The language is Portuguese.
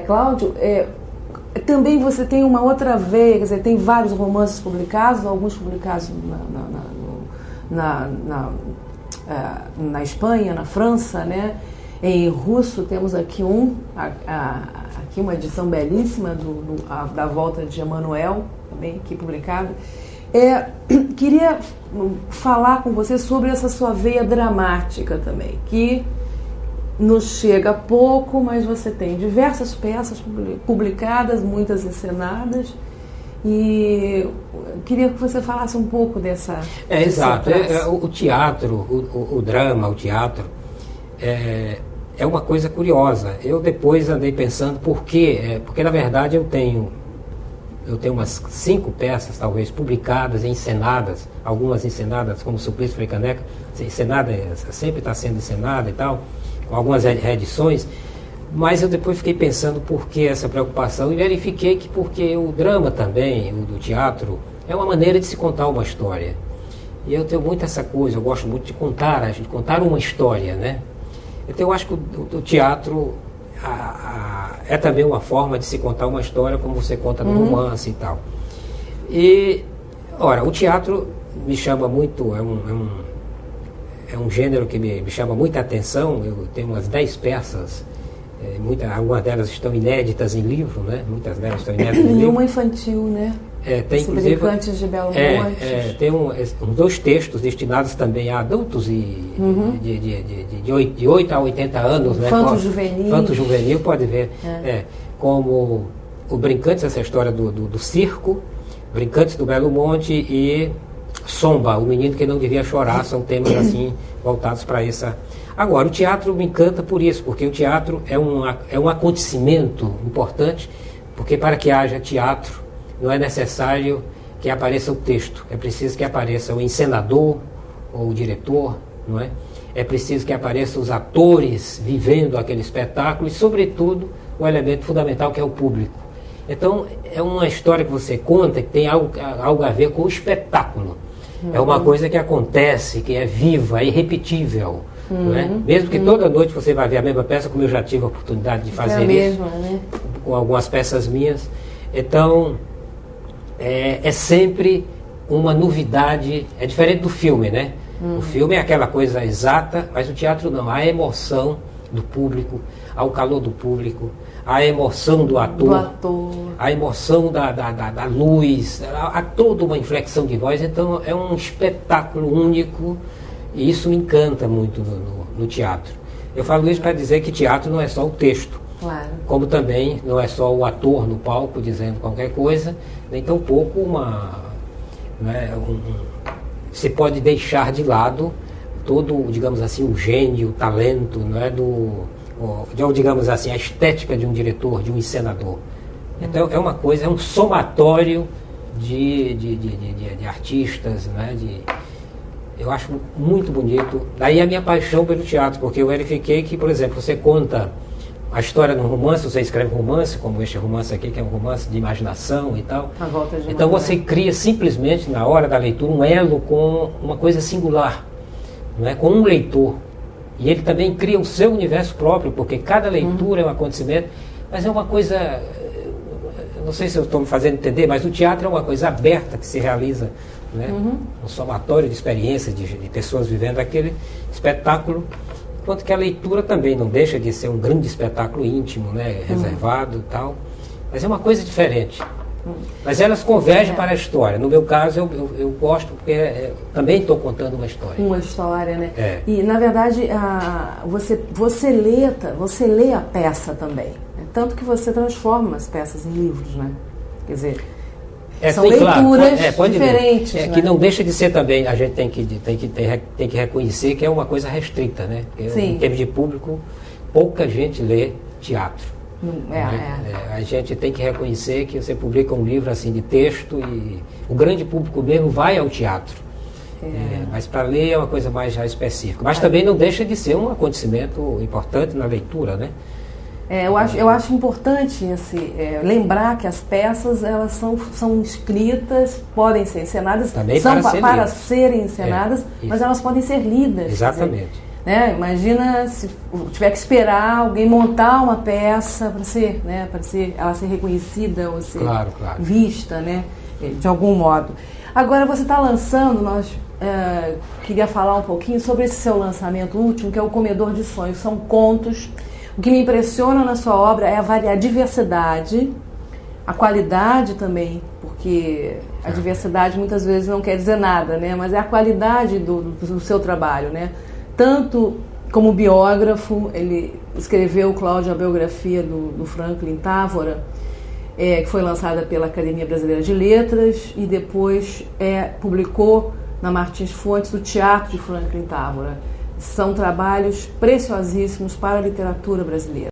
Cláudio, também você tem uma outra veia, quer dizer, tem vários romances publicados, alguns publicados na Espanha, na França, né? Em russo temos aqui aqui uma edição belíssima da Volta de Emanuel, também aqui publicada. Queria falar com você sobre essa sua veia dramática também, que nos chega pouco, mas você tem diversas peças publicadas, muitas encenadas, e queria que você falasse um pouco dessa... Exato. O teatro, o drama, o teatro, é uma coisa curiosa. Eu depois andei pensando por quê, porque na verdade eu tenho umas 5 peças, talvez, publicadas, encenadas, algumas encenadas, como Suplício Frei Caneca, encenada, sempre está sendo encenada e tal, com algumas reedições, mas eu depois fiquei pensando por que essa preocupação e verifiquei que porque o drama também, o do teatro, é uma maneira de se contar uma história. E eu tenho muito essa coisa, eu gosto muito de contar uma história, né? Então eu acho que o teatro é também uma forma de se contar uma história como você conta no romance e tal. E, ora, o teatro me chama muito, é um gênero que me chama muita atenção. Eu tenho umas 10 peças, algumas delas estão inéditas em livro, né? Muitas delas estão inéditas em livro. Nenhuma infantil, né? Tem inclusive Brincantes de Belo Monte. Tem uns 2 textos destinados também a adultos de 8 a 80 anos, né? Infanto juvenil, pode ver. Como o Brincantes, essa história do circo, Brincantes do Belo Monte e Somba, o menino que não devia chorar, são temas assim voltados para essa. Agora, o teatro me encanta por isso, porque o teatro é um acontecimento importante, porque para que haja teatro não é necessário que apareça o texto, é preciso que apareça o encenador ou o diretor, não é? É preciso que apareçam os atores vivendo aquele espetáculo e, sobretudo, o elemento fundamental que é o público. Então, é uma história que você conta que tem algo a ver com o espetáculo. É uma coisa que acontece, que é viva, é irrepetível. Não é? Mesmo que toda noite você vai ver a mesma peça, como eu já tive a oportunidade de fazer isso, né? Com algumas peças minhas. Então, é sempre uma novidade, é diferente do filme, né? O filme é aquela coisa exata, mas o teatro não. Há a emoção do público, há o calor do público, há a emoção do ator, a emoção da luz, há toda uma inflexão de voz. Então é um espetáculo único e isso me encanta muito no teatro. Eu falo isso para dizer que teatro não é só o texto, claro, como também não é só o ator no palco dizendo qualquer coisa, nem tampouco se pode deixar de lado todo, digamos assim, o gênio, o talento, não é, digamos assim, a estética de um diretor, de um encenador. Então é uma coisa, é um somatório de artistas, né, eu acho muito bonito. Daí a minha paixão pelo teatro, porque eu verifiquei que, por exemplo, você conta a história num romance, você escreve um romance, como este romance aqui, que é um romance de imaginação e tal. Então você cria simplesmente, na hora da leitura, um elo com uma coisa singular, não é? Com um leitor. E ele também cria o seu universo próprio, porque cada leitura é um acontecimento, mas é uma coisa, não sei se eu estou me fazendo entender, mas o teatro é uma coisa aberta que se realiza, né? Um somatório de experiências, de pessoas vivendo aquele espetáculo. Enquanto que a leitura também não deixa de ser um grande espetáculo íntimo, né, reservado e tal. Mas é uma coisa diferente. Mas elas convergem para a história. No meu caso, eu gosto porque também estou contando uma história. Uma história, né? E, na verdade, você lê a peça também. Tanto que você transforma as peças em livros, né? Quer dizer... são leituras diferentes. Né? Que não deixa de ser também, a gente tem que reconhecer que é uma coisa restrita, né? Em termos de público, pouca gente lê teatro. A gente tem que reconhecer que você publica um livro assim de texto e o grande público mesmo vai ao teatro. Mas para ler é uma coisa mais já específica. Mas também não deixa de ser um acontecimento importante na leitura, né? Eu acho importante lembrar que as peças elas são escritas, podem ser encenadas, também são para serem encenadas, mas elas podem ser lidas. Exatamente. Dizer, né? Imagina se tiver que esperar alguém montar uma peça para ser, né, ela ser reconhecida ou ser vista, né, de algum modo. Agora você está lançando, queria falar um pouquinho sobre esse seu lançamento último, que é o Comedor de Sonhos. São contos. O que me impressiona na sua obra é a diversidade, a qualidade também, porque a diversidade muitas vezes não quer dizer nada, né? Mas é a qualidade do seu trabalho, né? Tanto como biógrafo, ele escreveu, Cláudio, a biografia do Franklin Távora, que foi lançada pela Academia Brasileira de Letras, e depois publicou na Martins Fontes o Teatro de Franklin Távora. São trabalhos preciosíssimos para a literatura brasileira.